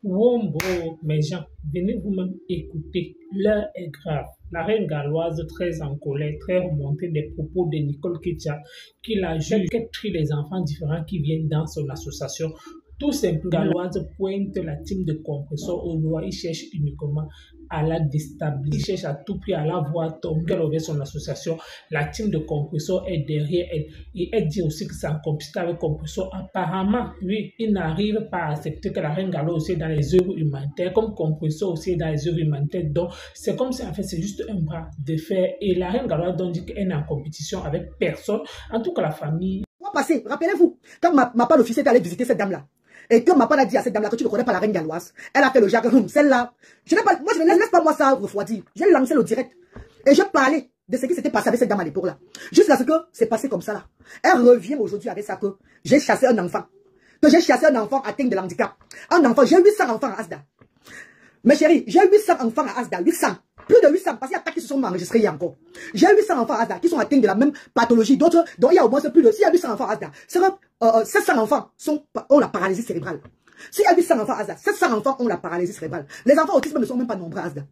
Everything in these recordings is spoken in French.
Wombo, mes gens, venez vous-même écouter. L'heure est grave. La reine galloise, très en colère, très remontée des propos de Nicole Kitcha, qui la juge, qu'elle trie les enfants différents qui viennent dans son association. Tout simplement, galloise pointe la team de compresseur au doigt. Il cherche uniquement à la déstabiliser. Il cherche à tout prix à la voir tomber avec son association. La team de compresseur est derrière elle. Et elle dit aussi que c'est en complicité avec compresseur. Apparemment, lui, il n'arrive pas à accepter que la reine galloise aussi est dans les œuvres humanitaires, comme compresseur aussi est dans les œuvres humanitaires. Donc, c'est comme si en fait c'est juste un bras de fer. Et la reine galloise donc dit qu'elle n'est en compétition avec personne. En tout cas, la famille. Passé, rappelez-vous, quand ma part d'officier est allé visiter cette dame-là, et que ma part a dit à cette dame-là que tu ne connais pas la reine galloise, elle a fait le jacques, celle-là, je n'ai pas, moi je ne laisse pas moi ça refroidir. J'ai lancé le direct et je parlais de ce qui s'était passé avec cette dame à l'époque là. Jusqu'à ce que c'est passé comme ça là. Elle revient aujourd'hui avec ça que j'ai chassé un enfant. Que j'ai chassé un enfant atteint de l'handicap. Un enfant, j'ai 800 enfants à Asda. Mes chéris, j'ai 800 enfants à Asda, 800. Plus de 800, parce qu'il y a 4 qui se sont enregistrés hier encore. J'ai 800 enfants à Asda qui sont atteints de la même pathologie. D'autres, dont il y a au moins plus de, s'il y a 800 enfants à Asda, 700 enfants ont la paralysie cérébrale. S'il y a 800 enfants à Asda, 700 enfants ont la paralysie cérébrale. Les enfants autistes ne sont même pas nombreux à Asda.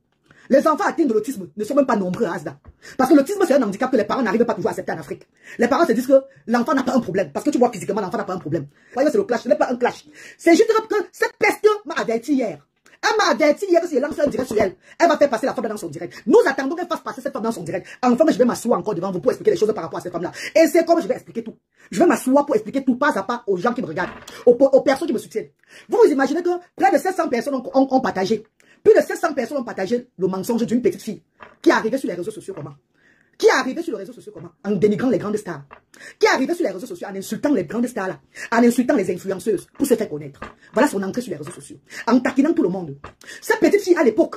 Les enfants atteints de l'autisme ne sont même pas nombreux à Asda. Parce que l'autisme, c'est un handicap que les parents n'arrivent pas toujours à accepter en Afrique. Les parents se disent que l'enfant n'a pas un problème. Parce que tu vois physiquement, l'enfant n'a pas un problème. Vous voyez, c'est le clash. Ce n'est pas un clash. C'est juste que cette peste m'a averti hier. Elle m'a averti hier que si je lance un direct sur elle, elle va faire passer la femme dans son direct. Nous attendons qu'elle fasse passer cette femme dans son direct. Enfin, je vais m'asseoir encore devant vous pour expliquer les choses par rapport à cette femme-là. Et c'est comme je vais expliquer tout. Je vais m'asseoir pour expliquer tout pas à pas aux gens qui me regardent, aux personnes qui me soutiennent. Vous vous imaginez que près de 700 personnes ont partagé. Plus de 700 personnes ont partagé le mensonge d'une petite fille qui est arrivée sur les réseaux sociaux comment? Qui est arrivé sur les réseaux sociaux comment? En dénigrant les grandes stars. Qui est arrivé sur les réseaux sociaux en insultant les grandes stars là. En insultant les influenceuses pour se faire connaître. Voilà son entrée sur les réseaux sociaux. En taquinant tout le monde. Cette petite fille à l'époque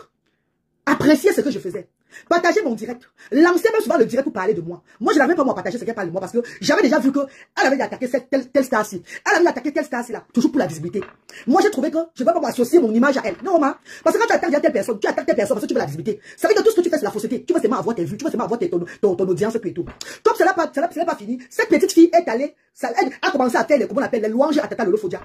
appréciait ce que je faisais. Partager mon direct. Lancer même souvent le direct pour parler de moi. Moi, je n'avais pas moi partager ce qu'elle parle de moi parce que j'avais déjà vu qu'elle avait attaqué telle star-ci. Elle avait attaqué telle star-ci là. Toujours pour la visibilité. Moi, j'ai trouvé que je ne vais pas m'associer mon image à elle. Non, maman. Parce que quand tu attaques telle personne, tu attaques telle personne parce que tu veux la visibilité. Ça veut dire que tout ce que tu fais, c'est la fausseté. Tu veux seulement avoir tes vues. Tu veux seulement avoir ton audience et tout. Comme ce n'est pas fini, cette petite fille est allée, elle a commencé à faire les, comment on appelle, les louanges à Tata Lolo Fodia.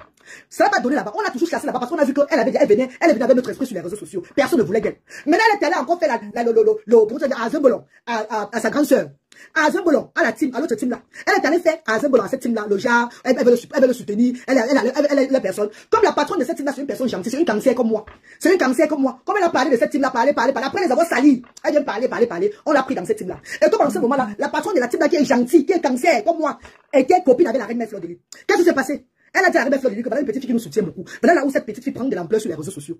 Ça n'a pas donné là-bas. On l'a toujours chassé là-bas parce qu'on a vu qu'elle venait avec notre esprit sur les réseaux sociaux. Personne ne voulait d'elle. Maintenant, elle est allée encore faire à Zimbolon, à sa grande sœur. À Zimbolon, à la team, à l'autre team là. Elle est allée faire à Zimbolon, à cette team là, le genre, elle veut le soutenir, elle est la personne. Comme la patronne de cette team là, c'est une personne gentille, c'est une cancer comme moi. C'est une cancer comme moi. Comme elle a parlé de cette team là, parlé. Après les avoir salis, elle vient parler. On l'a pris dans cette team là. Et comme en ce moment là, la patronne de la team là qui est gentille, qui est cancer comme moi, et qui est copine avec la reine Mère Fleur de Lys. Qu'est-ce qui s'est passé? Elle a dit à la reine Mère Fleur de Lys que voilà une petite fille qui nous soutient beaucoup. Voilà là où cette petite fille prend de l'ampleur sur les réseaux sociaux.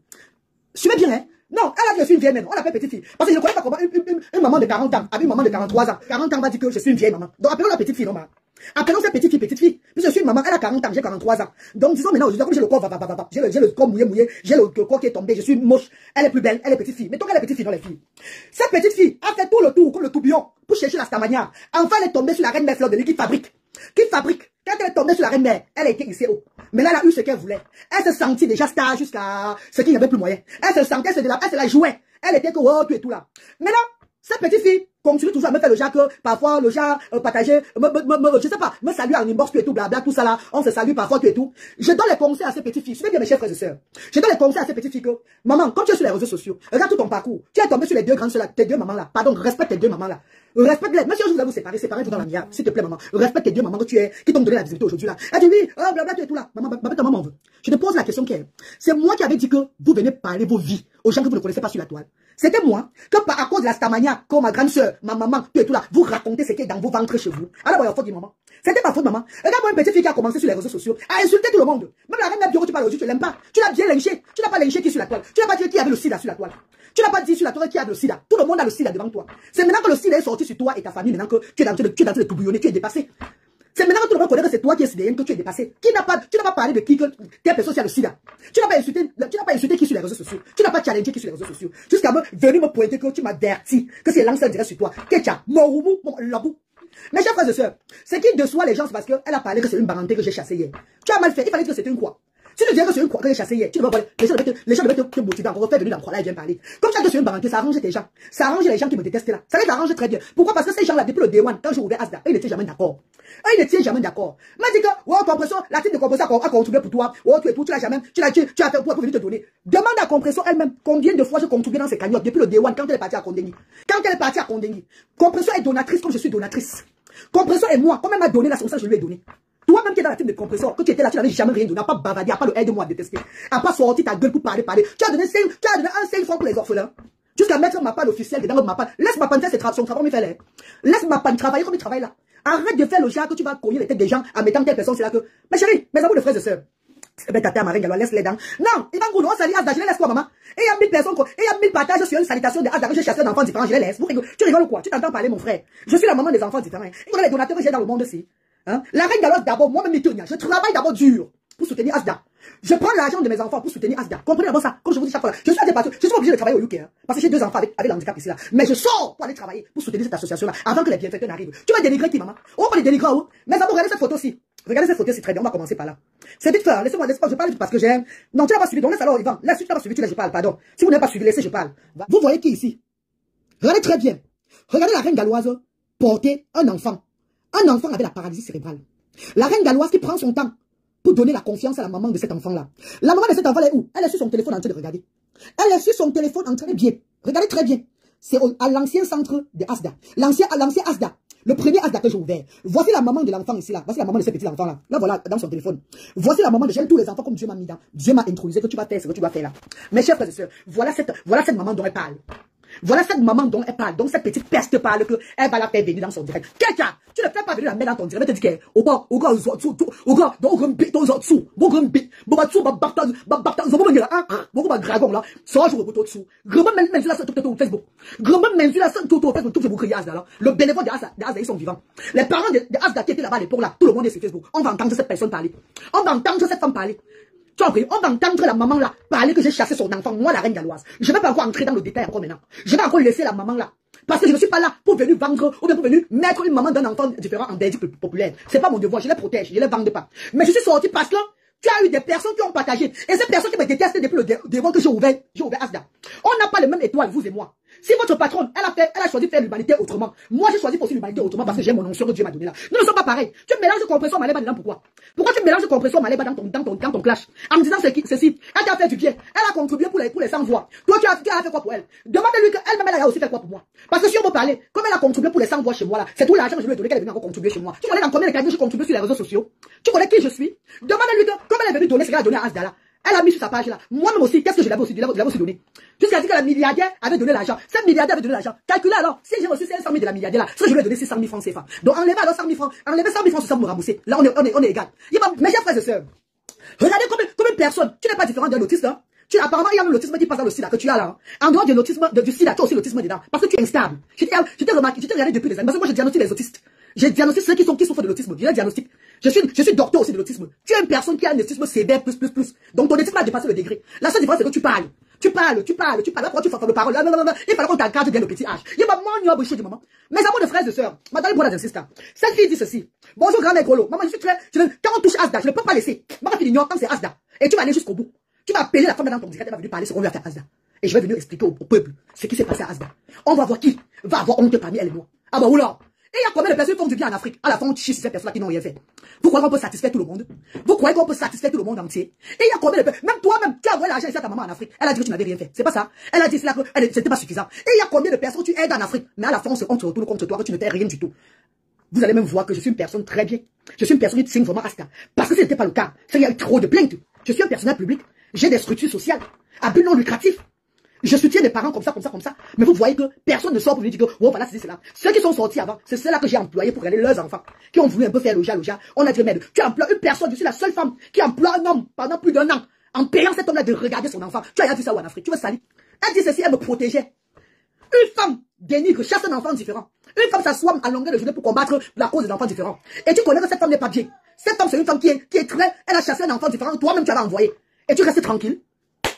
Suivez bien, hein? Non, elle a dit que je suis une vieille même. On l'appelle petite fille. Parce que je ne connais pas comment une maman de 40 ans, avec une maman de 43 ans. 40 ans va dire que je suis une vieille maman. Donc appelons la petite fille, non, maman. Appelons cette petite fille. Puis je suis une maman, elle a 40 ans, j'ai 43 ans. Donc disons maintenant, aujourd'hui, comme j'ai le corps, j'ai le corps mouillé, j'ai le corps qui est tombé, je suis moche. Elle est plus belle, elle est petite fille. Mettons qu'elle est petite fille, non, les filles. Cette petite fille a fait tout le tour, comme le tourbillon, pour chercher la stamania. Enfin, elle est tombée sur la reine Mère Fleur de Lys qui fabrique. Quand elle est tombée sur la reine mère, elle a été ici haut. Mais là, elle a eu ce qu'elle voulait. Elle se sentit déjà star jusqu'à ce qu'il n'y avait plus moyen. Elle se sentait, elle se la jouait. Elle était que, oh, tout et tout là. Maintenant, cette petite fille continue toujours à me faire le genre que, parfois, le genre, partager, je sais pas, me salue en inbox, tout et tout, blabla, tout ça là. On se salue parfois, tout et tout. Je donne les conseils à ces petites filles. Suivez bien mes chers frères et sœurs. Je donne les conseils à ces petites filles que, maman, comme tu es sur les réseaux sociaux, regarde tout ton parcours. Tu es tombé sur les deux grandes sœurs, tes deux mamans là. Pardon, respecte tes deux mamans là. Respecte-les. Même si je vous vous séparez-vous dans la mienne. S'il te plaît, maman. Respecte tes deux mamans que tu es, qui t'ont donné la visibilité aujourd'hui là. Elle dit oui, oh, blabla, tu es tout là. Maman, ta maman veut. Je te pose la question qui est, c'est moi qui avais dit que vous venez parler vos vies aux gens que vous ne connaissez pas sur la toile. C'était moi que à cause de la stamania, comme ma grande sœur, ma maman, tout et tout là, vous racontez ce qui est dans vos ventres chez vous. Alors, il faut dire maman. C'était ma faute, maman. Regarde-moi une petite fille qui a commencé sur les réseaux sociaux à insulter tout le monde. Même la reine Mère Bureau, tu parles aujourd'hui, tu l'aimes pas. Tu l'as bien lynché. Tu n'as pas lynché qui sur la toile. Tu n'as pas dit qui avait le sida sur la toile. Tu n'as pas dit sur la toile qui a le sida. Tout le monde a le sida devant toi. C'est maintenant que le sida est sorti sur toi et ta famille, maintenant que tu es dans le tourbillonner, tu es dépassé. C'est maintenant que tout le monde connaît que c'est toi qui es sidéenne, que tu es dépassé. Tu n'as pas parlé de qui que telle personne qui a le sida. Tu n'as pas insulté qui sur les réseaux sociaux. Tu n'as pas challengé qui sur les réseaux sociaux. Jusqu'à venir me pointer que tu m'as averti que c'est lancé un direct sur toi. Ketcha, Morumu, mon labou. Mes chers frères et sœurs, c'est qui de soi les gens, c'est parce qu'elle a parlé que c'est une baranté que j'ai chassée hier. Tu as mal fait, il fallait dire que c'était une quoi. Si tu dirais que c'est une croix que j'ai chassée hier, tu ne vas pas les gens devaient te motiver encore, faire venir dans la croix là et viens parler. Comme tu as que c'est une parenté, ça arrange tes gens. Ça arrange les gens qui me détestent là. Ça les arrange très bien. Pourquoi? Parce que ces gens-là, depuis le day one, quand j'ai ouvert Asda, ils n'étaient jamais d'accord. Ils n'étaient jamais d'accord. M'a dit que, ouais, compression, la type de compression a contribué pour toi. Oh, tu es tout, tu l'as jamais, tu as fait pour venir te donner. Demande à compression elle-même combien de fois j'ai contribué dans ces cagnottes depuis le day one quand elle est partie à Kondengui. Quand elle est partie à Kondengui. Compression est donatrice comme je suis donatrice. Compression et moi, comme elle m'a donné la ça je lui ai donné. Toi-même qui es dans la team de compression, que tu étais là, tu n'avais jamais rien donné, à pas bavardé, à pas le aide-moi à détester, à pas sortir ta gueule pour parler. Tu as donné un 5 francs pour les orphelins. Jusqu'à mettre ma part officielle dans ma part. Laisse ma panne faire son travail, mais fais-le. Laisse ma panne travailler comme il travaille là. Arrête de faire le genre que tu vas cogner les têtes des gens en mettant telle personne, c'est là que. Mais chérie, mes amours de frères et sœurs. Ben, ta ma reine, laisse les dents. Non, il va me on salit Asda, je les laisse quoi, maman? Et il y a 1000 personnes, et il y a 1000 partages sur une salutation de Asda que j'ai chassé d'enfants différents, je les laisse. Tu rigoles quoi? Tu t'entends parler, mon frère? Je suis la maman des enfants différents. Il connaît les donateurs que j'ai dans le monde aussi. Hein? La reine Galoise d'abord, moi-même, je travaille d'abord dur pour soutenir Asda. Je prends l'argent de mes enfants pour soutenir Asda. Comprenez d'abord ça, comme je vous dis chaque fois là. Je suis obligé de travailler au UK, hein, parce que j'ai 2 enfants avec l'handicap ici là. Mais je sors pour aller travailler, pour soutenir cette association-là, avant que les bienfaiteurs n'arrivent. Tu vas dénigrer qui, maman? On va les dénigrer où? Mais d'abord, regardez cette photo-ci. Regardez cette photo-ci très bien, on va commencer par là. C'est vite fait, laissez-moi, je parle parce que j'aime. Non, tu n'as pas suivi, donc laisse alors, Yvan. Laisse, tu n'as pas suivi, tu laisses, je parle, pardon. Si vous n'avez pas suivi, laissez, je parle. Vous voyez qui ici? Regardez très bien. Regardez la reine galloise porter un enfant. Un enfant avec la paralysie cérébrale. La reine galloise qui prend son temps pour donner la confiance à la maman de cet enfant-là. La maman de cet enfant, elle est où? Elle est sur son téléphone en train de regarder. Elle est sur son téléphone en train de bien. Regardez très bien. C'est à l'ancien centre de Asda. L'ancien Asda. Le premier Asda que j'ai ouvert. Voici la maman de l'enfant ici là. Voici la maman de ce petit enfant là. Là voilà, dans son téléphone. Voici la maman de j'aime tous les enfants comme Dieu m'a mis dans. Dieu m'a introduit que tu vas faire ce que tu vas faire là. Mes chers frères et sœurs, voilà cette maman dont elle parle. Voilà cette maman dont elle parle, donc cette petite peste parle que elle va la faire venir dans son direct. Quelqu'un, tu ne fais pas venir la mettre dans ton direct, mais tu dis que, au gars, donc on bite dans dessous, bon on bite, bon dessous, bon dragon là, ça joue au dessous. Grand même sur la scène tout au Facebook. Grand même sur la scène tout au Facebook, tout Facebook Asda là. Le bénévole de Asda, ils sont vivants. Les parents de Asda qui étaient là-bas à l'époque là, tout le monde est sur Facebook. On va entendre cette personne parler. On va entendre cette femme parler. Tu as compris? On va entendre la maman là parler que j'ai chassé son enfant, moi la reine galloise. Je ne vais pas encore entrer dans le détail encore maintenant. Je vais encore laisser la maman là. Parce que je ne suis pas là pour venir vendre ou bien pour venir mettre une maman d'un enfant différent en Belgique populaire. C'est pas mon devoir, je les protège, je les vends pas. Mais je suis sorti parce que tu as eu des personnes qui ont partagé. Et ces personnes qui me détestent depuis le devant que j'ai ouvert Asda. On n'a pas le même étoile, vous et moi. Si votre patronne, elle a choisi de faire l'humanité autrement. Moi, j'ai choisi aussi l'humanité autrement parce que j'ai mon onction que Dieu m'a donné là. Nous ne sommes pas pareils. Tu mélanges compression Maléba dedans, pourquoi? Pourquoi tu mélanges compression Maléba dans ton clash? En me disant ceci, elle t'a fait du bien. Elle a contribué pour les 100 voix. Toi, tu as fait quoi pour elle? Demande-lui qu'elle-même, elle a aussi fait quoi pour moi? Parce que si on veut parler, comme elle a contribué pour les 100 voix chez moi là, c'est tout l'argent que je lui ai donné qu'elle est venue encore contribuer chez moi. Tu connais dans combien de cas j'ai contribué sur les réseaux sociaux? Tu connais qui je suis? Demande-lui que, comme elle est venue donner ce qu'elle a donné à Asda là. Elle a mis sur sa page là. Moi-même aussi, qu'est-ce que je l'avais aussi donné? Jusqu'à dire que la milliardaire avait donné l'argent. Cette milliardaire avait donné l'argent. Calculez alors, si j'ai reçu 500 000 de la milliardaire là, ça je lui ai donné 600 000 francs CFA. Donc enlevez alors 100 000 francs. Enlevez 100 000 francs sur ça pour me rembourser. Là, on est égal. Mes chers frères et sœurs, regardez comme une personne, tu n'es pas différent d'un autiste, hein. Apparemment, il y a un autisme qui passe dans le sida que tu as là. Hein. En dehors de l'autisme, du sida, tu as aussi l'autisme dedans. Parce que tu es instable. Je t'ai remarqué, je t'ai regardé depuis les années. Parce que moi, je diagnostique les autistes. Je diagnostique ceux qui souffrent de l'autisme. Je diagnostique. Je suis docteur aussi de l'autisme. Tu es une personne qui a un autisme sévère, plus. Donc ton autisme a dépassé le degré. La seule différence, c'est que tu parles. Tu parles. Pourquoi tu fais de parole? Il fallait qu'on t'encadre bien le petit âge. Il y a maman, du maman. Mes amours de frères et sœurs, madame, pour l'insistant. Cette fille dit ceci. Bonjour, grand négro. Maman, quand on touche Asda, je ne peux pas laisser. Maman, tu l'ignores quand c'est Asda. Et tu vas aller jusqu'au bout. Tu vas appeler la femme dans ton direct, elle va venir parler ce qu'on lui a fait à Asda. Et je vais venir expliquer au peuple ce qui s'est passé à Asda. On va voir qui va avoir honte parmi elle et moi. Ah bah oula. Et il y a combien de personnes qui font du bien en Afrique? À la fin, on chie sur ces personnes-là qui n'ont rien fait. Vous croyez qu'on peut satisfaire tout le monde? Vous croyez qu'on peut satisfaire tout le monde entier? Et il y a combien de personnes, même toi-même, tu as envoyé l'argent ici à ta maman en Afrique. Elle a dit que tu n'avais rien fait. C'est pas ça. Elle a dit que c'était pas suffisant. Et il y a combien de personnes que tu aides en Afrique? Mais à la fin, on se retourne contre toi que tu ne fais rien du tout. Vous allez même voir que je suis une personne très bien. Je suis une personne qui signe vraiment Asda. Parce que ce n'était pas le cas. Il y a eu trop de plaintes. Je suis un personnel public. J'ai des structures sociales. À but non lucratif. Je soutiens des parents comme ça. Mais vous voyez que personne ne sort pour lui dire que, oh, voilà, c'est cela. Ceux qui sont sortis avant, c'est ceux-là que j'ai employés pour regarder leurs enfants, qui ont voulu un peu faire le ja. On a dit, merde, tu emploies une personne, je suis la seule femme qui emploie un homme pendant plus d'1 an, en payant cet homme-là de regarder son enfant. Tu as vu ça où en Afrique? Tu veux salir? Elle dit ceci, elle me protégeait. Une femme dénigre, chasse un enfant différent. Une femme s'assoit à longueur de journée pour combattre la cause des enfants différents. Et tu connais que cette femme n'est pas bien. Cette femme, c'est une femme qui est très, elle a chassé un enfant différent, toi-même tu l'as envoyé. Et tu restes tranquille.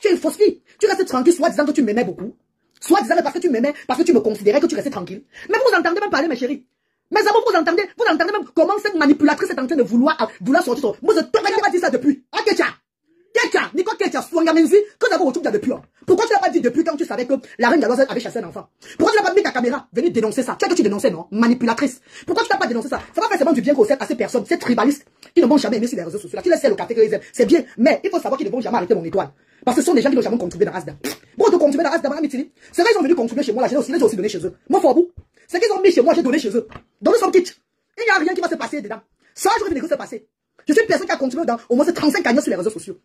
Tu es une fausse fille. Tu restes tranquille, soit disant que tu m'aimais beaucoup. Soit disant que parce que tu m'aimais, parce que tu me considérais que tu restais tranquille. Mais vous entendez même parler, mes chéris. Mes amours, vous entendez même comment cette manipulatrice est en train de vouloir sortir son. Moi, je t'aurais pas dit ça depuis. Ah, qu'est-ce Ketia, Nicole Ketia, Swangamenzi, quand tu as retrouvé depuis. Pourquoi tu n'as pas dit depuis quand tu savais que la reine galloise avait chassé un enfant? Pourquoi tu n'as pas mis ta caméra, venir dénoncer ça? Tu as que tu dénonçais, non? Manipulatrice. Pourquoi tu n'as pas dénoncé ça? Ça va forcément du bien à ces personnes, ces tribalistes, qui ne vont jamais aimer sur les réseaux sociaux. Tu laisses le café qu'ils aiment. C'est bien, mais il faut savoir qu'ils ne vont jamais arrêter mon étoile. Parce que ce sont des gens qui n'ont jamais contribué dans Asda. Pourquoi tu contribuer dans Asda, Madame Mitili? C'est vrai, ils sont venus contribuer chez moi, là, j'ai aussi donné chez eux. Moi, faut à bout. C'est qu'ils ont mis chez moi, j'ai donné chez eux. Donc, nous sommes quittes. Il n'y a rien qui va se passer dedans. Ça, je vais venir se passer. Je suis une personne qui a contribué dans au moins 35 cagnottes sur les réseaux sociaux.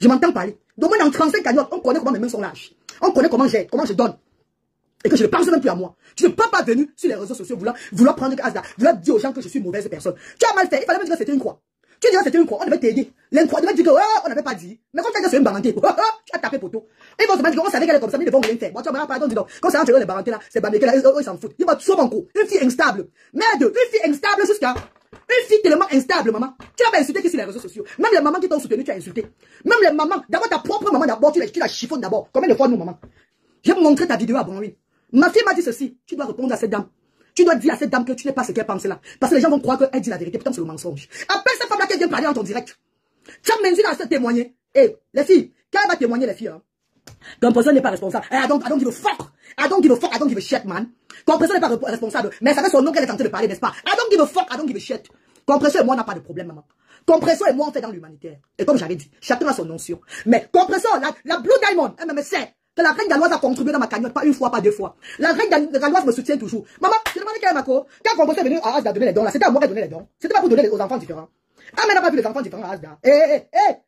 Je m'entends parler. Donc, moi, dans 35 cagnottes, on connaît comment mes mains sont lâches. On connaît comment je donne. Et que je ne pense même plus à moi. Tu ne peux pas venir sur les réseaux sociaux vouloir prendre Asda, vouloir dire aux gens que je suis une mauvaise personne. Tu as mal fait. Il fallait me dire que c'était une croix. Tu dirais que c'était une croix. On devait t'aider. L'incroix devait dire que, oh, on n'avait pas dit. Mais quand tu as dit que c'est une baranté, tu as tapé poteau. Ils vont se mettre, on savait qu'elle est comme ça, mais ils ne vont rien faire. Moi, tu vas me pardon, dis donc. Quand ça rentre dans les barantés là, c'est baranté là, ils s'en foutent. Ils vont sauver mon coup. Une fille instable. Merde, une fille instable jusqu'à. Une fille tellement instable, maman. Tu n'as pas insulté que sur les réseaux sociaux. Même les mamans qui t'ont soutenu, tu as insulté. Même les mamans, d'abord ta propre maman, d'abord, tu la chiffonnes d'abord. Combien de fois nous, maman? Je vais te montrer ta vidéo à Bronwyn. Ma fille m'a dit ceci. Tu dois répondre à cette dame. Tu dois dire à cette dame que tu n'es pas ce qu'elle pense là. Parce que les gens vont croire qu'elle dit la vérité. Pourtant, c'est le mensonge. Appelle cette femme-là qui vient parler dans ton direct. Tu as même dit à se témoigner. Eh, les filles, quand elle va témoigner, les filles, hein. Compresseur n'est pas responsable. I don't give a fuck. I don't give a fuck. I don't give a shit, man. Compresseur n'est pas responsable. Mais ça fait son nom qu'elle est en train de parler, n'est-ce pas? I don't give a fuck. I don't give a shit. Compresseur et moi, on n'a pas de problème, maman. Compresseur et moi, on fait dans l'humanitaire. Et comme j'avais dit, chacun a son notion. Mais Compresseur, la Blue Diamond, elle me sait que la reine galloise a contribué dans ma cagnotte, pas une fois, pas deux fois. La reine galloise me soutient toujours. Maman, je demandais qu'elle m'a quoi. Quand Compresseur est venu à Asda donner les dons, là, c'était à moi qu'elle donnait les dons. C'était pas pour donner aux enfants différents. Ah, mais elle n'a pas vu les enfants différents à Asda.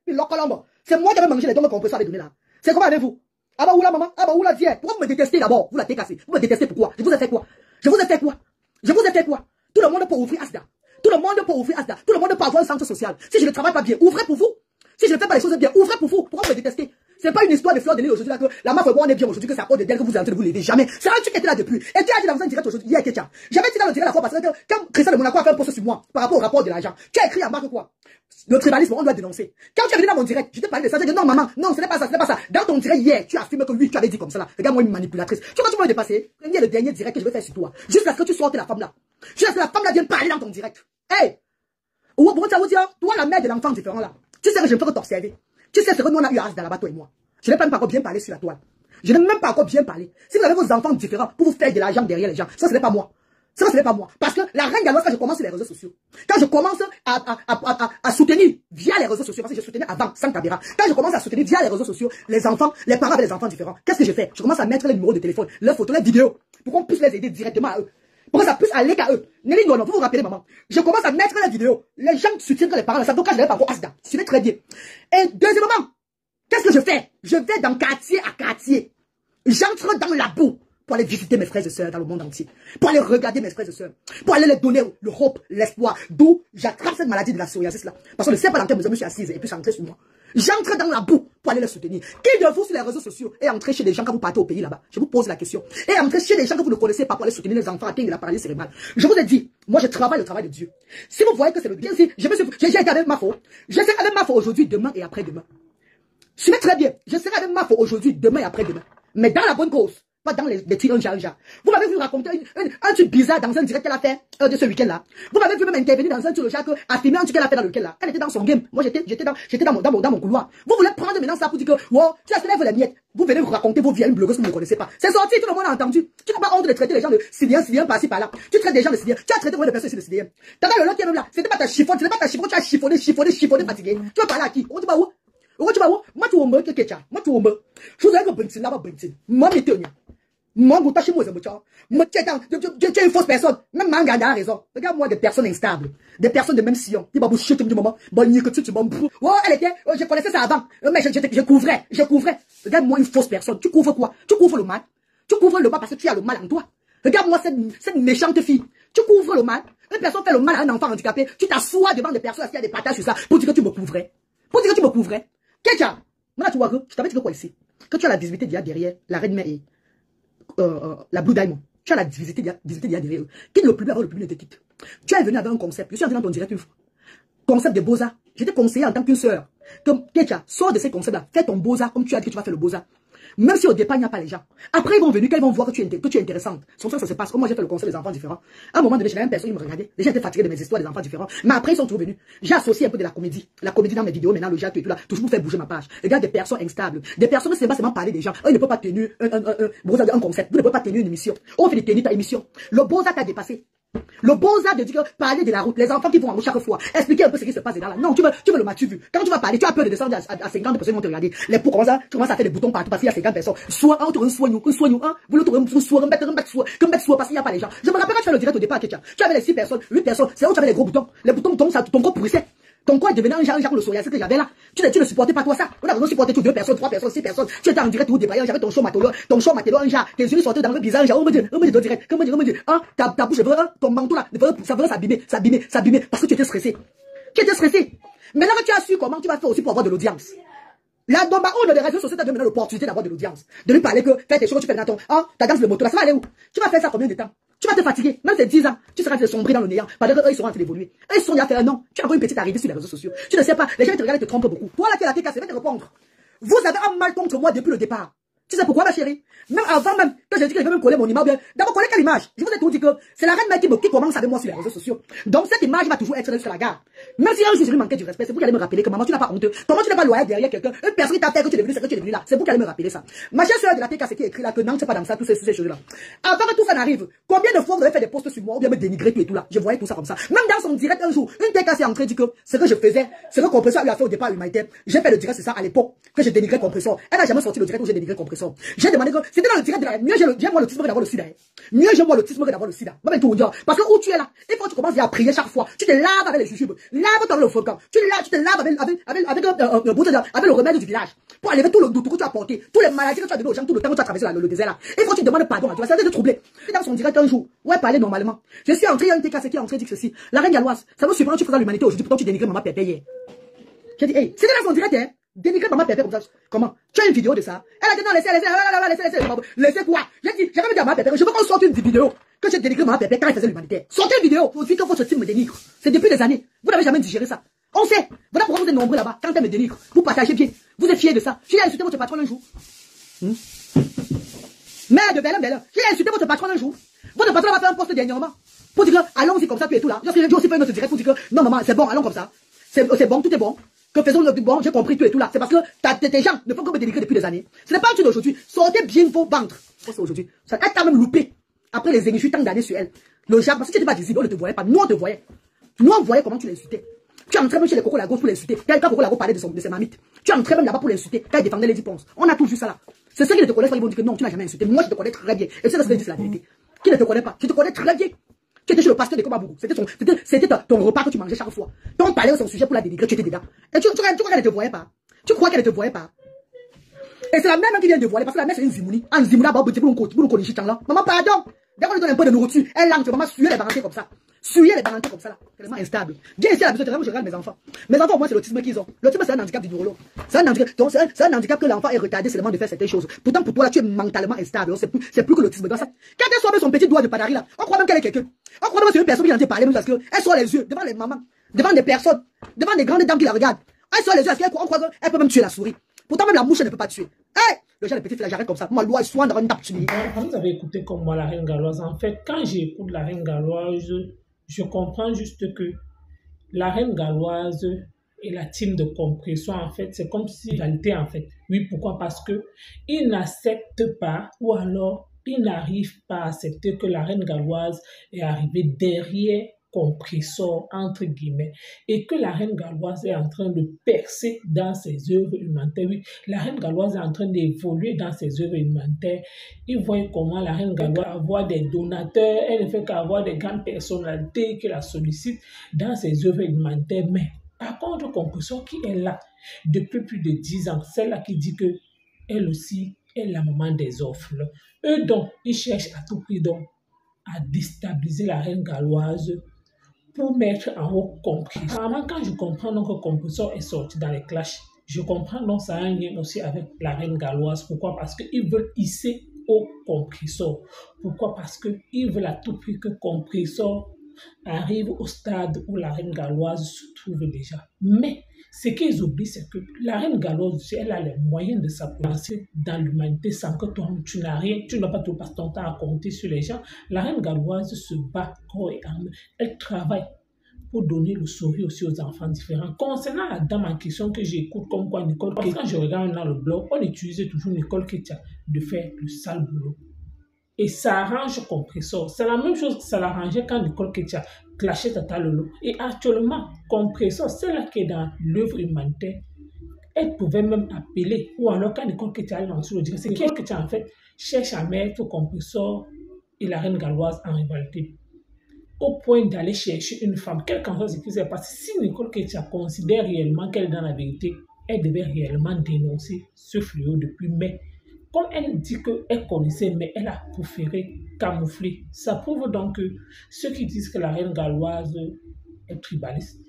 Puis l'Ocolombo. C'est moi qui avais mangé les dons que Compresseur avait donné là. C'est comment avec vous? Ah bah, où là, maman? Ah bah, où là, tiens? Pourquoi vous me détestez d'abord? Vous la décassez. Vous me détestez pourquoi? Je vous ai fait quoi? Je vous ai fait quoi? Je vous ai fait quoi? Tout le monde peut ouvrir Asda. Tout le monde peut ouvrir Asda. Tout le monde peut avoir un centre social. Si je ne travaille pas bien, ouvrez pour vous. Si je ne fais pas les choses bien, ouvrez pour vous. Pourquoi vous me détestez? C'est pas une histoire de fleur de lys aujourd'hui là que la meuf on est bien aujourd'hui que c'est à cause de d'elle que vous êtes en train de vous lever. Jamais. C'est un truc qui était là depuis. Et tu as dit dans un direct aujourd'hui, hier, Ketia. J'avais dit dans le direct la fois parce que quand Christian de Monaco a fait un post sur moi par rapport au rapport de l'argent, tu as écrit en bas que quoi? Le tribalisme, on doit dénoncer. Quand tu es venu dans mon direct, je t'ai parlé de ça, j'ai dit non maman, non, ce n'est pas ça, ce n'est pas ça. Dans ton direct hier, tu as affirmé que oui, tu avais dit comme ça là. Regarde-moi une manipulatrice. Tu vois, tu vas me dépasser. Il y a le dernier direct que je vais faire sur toi. Jusqu'à ce que tu sortes la femme là. Jusqu'à ce que la femme là vienne parler dans ton direct. Hey! Toi, la mère de l'enfant différent là. Tu sais que je ne peux que t'observer. Tu sais ce que nous on a eu à Asda là-bas, toi et moi. Je n'ai même pas encore bien parlé sur la toile. Je n'ai même pas encore bien parlé. Si vous avez vos enfants différents pour vous faire de l'argent derrière les gens, ça ce n'est pas moi. Ça ce n'est pas moi. Parce que la reine galloise, quand je commence sur les réseaux sociaux, quand je commence à soutenir via les réseaux sociaux, parce que je soutenais avant, sans caméra, quand je commence à soutenir via les réseaux sociaux, les enfants, les parents avec les enfants différents, qu'est-ce que je fais? Je commence à mettre les numéros de téléphone, leurs photos, les vidéos, pour qu'on puisse les aider directement à eux. Pour que ça puisse aller qu'à eux. Nelly, non, vous vous rappelez, maman. Je commence à mettre les vidéos. Les gens soutiennent que les parents, ça donc quand je n'avais pas encore Asda. Suivez très bien. Et deuxièmement, qu'est-ce que je fais? Je vais dans quartier à quartier. J'entre dans la boue pour aller visiter mes frères et sœurs dans le monde entier. Pour aller regarder mes frères et sœurs. Pour aller leur donner le hope, l'espoir. D'où j'attrape cette maladie de la psoriasis là. Parce que je ne sais pas dans quelle mesure je me suis assise et puis ça rentre sur moi. J'entre dans la boue pour aller les soutenir. Qui de vous sur les réseaux sociaux est entré chez des gens quand vous partez au pays là-bas? Je vous pose la question. Et entré chez des gens que vous ne connaissez pas pour aller soutenir les enfants atteints de la paralysie cérébrale. Je vous ai dit, moi je travaille le travail de Dieu. Si vous voyez que c'est le bien, si j'ai été avec ma faute, je serai avec ma faute aujourd'hui, demain et après-demain. Suivez très bien. Je serai avec ma faute aujourd'hui, demain et après-demain. Mais dans la bonne cause. Pas dans les trucs un genre. Vous m'avez vu raconter un truc bizarre dans un direct qu'elle a fait de ce week-end-là. Vous m'avez vu même intervenir dans un truc genre affirmer un truc qu'elle a fait dans le week-end là. Elle était dans son game. Moi j'étais dans mon couloir. Vous voulez prendre maintenant ça pour dire que wow, tu as célèbre les miettes. Vous venez vous raconter vos vieilles blogueuses que vous ne connaissez pas. C'est sorti, tout le monde a entendu. Tu n'as pas honte de traiter les gens de Syriens par-ci par-là. Tu traites des gens de Syriens. Tu as traité de personnes ici de Syriens. T'as le lot qui est même là. C'était pas ta chiffonne, c'était pas ta chiffonne, tu as chiffonné, fatigué. Tu vas parler à qui? On dit pas où? Moi tu vas où? Moi tu vas où? Je vous ai dit que Bentin là-bas Bentin. Moi m'étonne. Moi, vous tâchez moi, tu es une fausse personne. Même Manga a raison. Regarde-moi des personnes instables. Des personnes de même sillon. Qui va vous chuter du moment. Bon, ni que tu m'en fous. Oh, elle était, je connaissais ça avant. Mais je couvrais. Regarde-moi une fausse personne. Tu couvres quoi? Tu couvres le mal. Tu couvres le mal parce que tu as le mal en toi. Regarde-moi cette méchante fille. Tu couvres le mal. Une personne fait le mal à un enfant handicapé. Tu t'assois devant des personnes qui ont des partages sur ça pour dire que tu me couvrais. Ketia, maintenant tu vois que, je t'avais dit que quoi ici? Que tu as la visibilité derrière la reine mère et la Blue Diamond. Tu as la visibilité derrière eux. Qui ne le plus avoir le plus de quitte. Tu es venu avec un concept. Je suis entré dans ton direct une fois. Concept de Boza. J'étais conseillé en tant qu'une sœur. Que Ketia, sors de ces concepts-là, fais ton beaux-arts comme tu as dit que tu vas faire le beaux-arts. Même si au départ, il n'y a pas les gens. Après, ils vont venir, quand ils vont voir que tu es intéressante. C'est comme ça que ça se passe. Comme moi, j'ai fait le conseil des enfants différents. À un moment donné, j'avais une personne qui me regardait. Les gens étaient fatigués de mes histoires des enfants différents. Mais après, ils sont toujours venus. J'ai associé un peu de la comédie. La comédie dans mes vidéos, maintenant, le jazz, tout et tout là. Toujours pour faire bouger ma page. Regarde des personnes instables. Des personnes qui ne savent pas seulement parler des gens. Eux, ils ne peuvent pas tenir un concept. Vous ne pouvez pas tenir une émission. On fait de tenir ta émission. Le beaux-arts t'a dépassé. Le beaux-arts de dire parler de la route, les enfants qui vont en route chaque fois, expliquer un peu ce qui se passe dedans là. Non, tu veux le matu vu. Quand tu vas parler, tu as peur de descendre à 50 personnes qui vont te regarder. Les poux commencent à faire des boutons partout parce qu'il y a 50 personnes. Soit un, tu soigne, vous le trouvez, vous soignez, parce qu'il n'y a pas les gens. Je me rappelle quand tu fais le direct au départ, Ketia. Tu avais les 6 personnes, 8 personnes, c'est où tu avais les gros boutons. Les boutons tombent, ton corps pourrissait. Ton corps devenait un genre le psoriasis que j'avais là. Tu ne supportais pas toi ça. On a besoin de supporter 2 personnes, 3 personnes, 6 personnes. Tu étais en direct au départ, j'avais ton show matélo, un genre. Tes yeux sortaient dans le bizarre, genre, on me dit de direct, hein, ta bouche, ton manteau là, ça va s'abîmer, parce que tu étais stressé. Maintenant que tu as su comment tu vas faire aussi pour avoir de l'audience. La domba, on a des réseaux sociaux, tu as donné l'opportunité d'avoir de l'audience. De lui parler que, fais tes choses, tu fais dans ton, ta danse de moto là, ça va aller où? Tu vas faire ça combien de temps? Tu vas te fatiguer, même c'est 10 ans, tu seras en train de sombrer dans le néant, parce qu'eux, ils seront en train d'évoluer. Eux, ils sont déjà fait un an, tu as encore une petite arrivée sur les réseaux sociaux. Tu ne sais pas, les gens te regardent et te trompent beaucoup. Toi là, tu es la TK, c'est va te répondre. Vous avez un mal contre moi depuis le départ. Tu sais pourquoi, ma chérie? Même avant même, quand j'ai dit que je vais même coller mon image, d'abord coller quelle image? Je vous ai tout dit que c'est la reine mère qui commence avec moi sur les réseaux sociaux. Donc cette image va toujours être sur la gare. Même si un jour je lui manquais du respect, c'est vous qui allez me rappeler que maman, tu n'as pas honte. Comment tu n'es pas loyal derrière quelqu'un? Une personne qui t'a fait que tu es devenu ce que tu es devenu là. C'est vous qui allez me rappeler ça. Ma chère soeur de la TK, c'est qui écrit là que non, c'est pas dans ça, toutes ces choses-là. Avant que tout ça n'arrive, combien de fois vous avez fait des posts sur moi ou bien me dénigrer tout et tout là? Je voyais tout ça comme ça. Même dans son direct un jour, une TK s'est entrée dit que ce que je faisais, ce que Compressor lui a fait au départ humanitaire, j'ai fait le direct, c'est ça à l'époque, que je dénigrais Compressor. Elle n'a jamais sorti le direct où j'ai dénigré Compressor. J'ai demandé que c'était dans le direct de la, mieux j'aime moi l'autisme que d'avoir le sida. Mieux j'aime moi l'autisme que d'avoir le sida. Moi, tout dire. Parce que où tu es là, il faut que tu commences à prier chaque fois. Tu te laves avec les jujubes, lave-toi avec le volcan. Tu te laves avec le remède du village. Pour enlever tout le doute que tu as porté, toutes les maladies que tu as donné aux gens, tout le temps que tu as traversé le désert là. Il faut que tu demandes pardon à Dieu. Ça va te troubler. Et dans son direct un jour, ouais, parler normalement. Je suis entré, il y a une TK qui est entré dire ceci. La reine galloise, ça me surprend, tu faisais l'humanité aujourd'hui, pourtant tu dénigres maman Pépé hier. J'ai dit, hey, c'était dans son direct, hein. Dénigrer maman Pépé comme ça. Comment? Tu as une vidéo de ça? Elle a dit non, laissez quoi? J'ai dit, j'ai jamais dit à maman Pépé, je veux qu'on sorte une vidéo. Que j'ai dénigré maman Pépé quand elle faisait l'humanité. Sortez une vidéo. Faut dire que votre team me dénigre. C'est depuis des années. Vous n'avez jamais digéré ça. On sait. Voilà pourquoi vous êtes nombreux là-bas. Quand elle me dénigre, vous partagez bien. Vous êtes fiers de ça. J'ai insulté votre patron un jour. Mère de Belle, j'ai insulté votre patron un jour. Votre patron va faire un poste dernièrement. Pour dire que, allons-y comme ça, tu es tout là. J'ai aussi fait un autre direct pour dire que, non maman, c'est bon, allons comme ça. C'est bon, tout est bon. Que faisons le bon, j'ai compris tout et tout là. C'est parce que tes gens ne font que me dénigrer depuis des années. Ce n'est pas un truc d'aujourd'hui. Sortez bien vos ventres. C'est aujourd'hui. Ça a quand même loupé. Après les émissions, tant d'années sur elle. Le genre, parce que tu n'étais pas visible, on ne te voyait pas. Nous, on te voyait. Nous, on voyait comment tu l'insultais. Tu es entré même chez les Coco Lagos pour l'insulter. Quand Coco Lagos parlait de ses mamites. Tu es entré même là-bas pour l'insulter. Quand il défendait les Ponce. On a tout vu ça là. C'est ceux qui ne te connaissent pas, ils vont dire que non, tu n'as jamais insulté. Moi, je te connais très bien. Et c'est ce que je dis, c'est la vérité. Qui ne te connaît pas, je te connais très bien. Tu étais chez le pasteur de Komabougou. C'était ton repas que tu mangeais chaque fois. Quand on parlait de son sujet pour la dénigrer, tu étais dedans. Et tu crois qu'elle ne te voyait pas. Tu crois qu'elle ne te voyait pas. Et c'est la même qui vient de voiler, parce que la mère c'est une zimouni. En zimouni, bah, pour nous connaître là. Maman, pardon. Dès qu'on lui donne un peu de nourriture, elle langue, maman, suyer les barantés comme ça. Suyer les barantés comme ça là. Tellement instable. Viens ici à la bibliothèque, je regarde mes enfants. Mes enfants, au moins, c'est l'autisme qu'ils ont. L'autisme, c'est un handicap du neurologue. C'est un handicap, donc c'est un handicap que l'enfant est retardé seulement de faire certaines choses. Pourtant, pour toi, là, tu es mentalement instable. C'est plus que l'autisme. Quand elle sort avec son petit doigt de padari là, on croit même qu'elle est quelqu'un. On croit même que c'est une personne qui est en train de parler, parce qu'elle sort les yeux devant les mamans, devant des personnes, devant des grandes dames qui la regardent. Elle sort les yeux, on croit qu'elle peut même tuer la souris. Pourtant, même la mouche, elle ne peut pas tuer. Hey! Le genre de petite j'arrête comme ça. Moi, loi, soin dans une tape. Vous avez écouté comme moi la reine galloise. En fait, quand j'écoute la reine galloise, je comprends juste que la reine galloise et la team de compression, en fait, c'est comme si rivalité, en fait. Oui, pourquoi? Parce que ils n'acceptent pas, ou alors ils n'arrivent pas à accepter que la reine galloise est arrivée derrière compressor, entre guillemets, et que la reine galloise est en train de percer dans ses œuvres humanitaires. Oui, la reine galloise est en train d'évoluer dans ses œuvres humanitaires. Ils voient comment la reine galloise avoir des donateurs, elle ne fait qu'avoir des grandes personnalités qui la sollicitent dans ses œuvres humanitaires. Mais par contre, compressor qui est là depuis plus de 10 ans, celle-là qui dit que elle aussi est la maman des offres. Eux donc, ils cherchent à tout prix donc à déstabiliser la reine galloise pour mettre en haut compressor. Apparemment, quand je comprends donc que compressor est sorti dans les clashs, je comprends donc ça a un lien aussi avec la reine galloise. Pourquoi? Parce qu'ils veulent hisser au compressor. Pourquoi? Parce qu'ils veulent à tout prix que compressor arrive au stade où la reine galloise se trouve déjà. Mais Ce qu'ils oublient, c'est que la reine galloise, elle a les moyens de s'avancer dans l'humanité sans que toi, tu n'as rien, tu n'as pas tout passer ton temps à compter sur les gens. La reine galloise se bat corps et âme. Elle travaille pour donner le sourire aussi aux enfants différents. Concernant la dame en question que j'écoute comme quoi Nicole Ketia, quand je regarde dans le blog, on utilisait toujours Nicole Ketia de faire le sale boulot. Et ça arrange Compressor. C'est la même chose que ça l'arrangeait quand Nicole Ketia clashait Tata Lolo. Et actuellement, Compressor, celle-là qui est dans l'œuvre humanitaire, elle pouvait même appeler, ou alors quand Nicole Ketia a lancé le direct, c'est Nicole Ketia en fait cherche à mettre Compressor et la reine galloise en rivalité, au point d'aller chercher une femme, quel qu'en soit ce qui s'est passé. Si Nicole Ketia considère réellement qu'elle est dans la vérité, elle devait réellement dénoncer ce fléau depuis mai. Comme elle dit qu'elle connaissait, mais elle a préféré camoufler. Ça prouve donc que ceux qui disent que la reine galloise est tribaliste,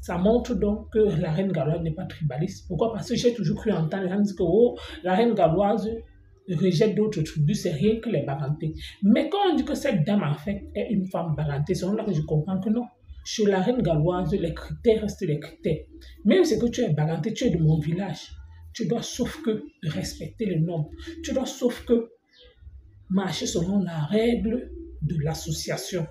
ça montre donc que la reine galloise n'est pas tribaliste. Pourquoi? Parce que j'ai toujours cru entendre les gens dire que oh, la reine galloise rejette d'autres tribus, c'est rien que les Barantés. Mais quand on dit que cette dame en fait est une femme Barantée, c'est là que je comprends que non. Chez la reine galloise, les critères restent les critères. Même si tu es Baranté, tu es de mon village, tu dois sauf que respecter les normes. Tu dois sauf que marcher selon la règle de l'association.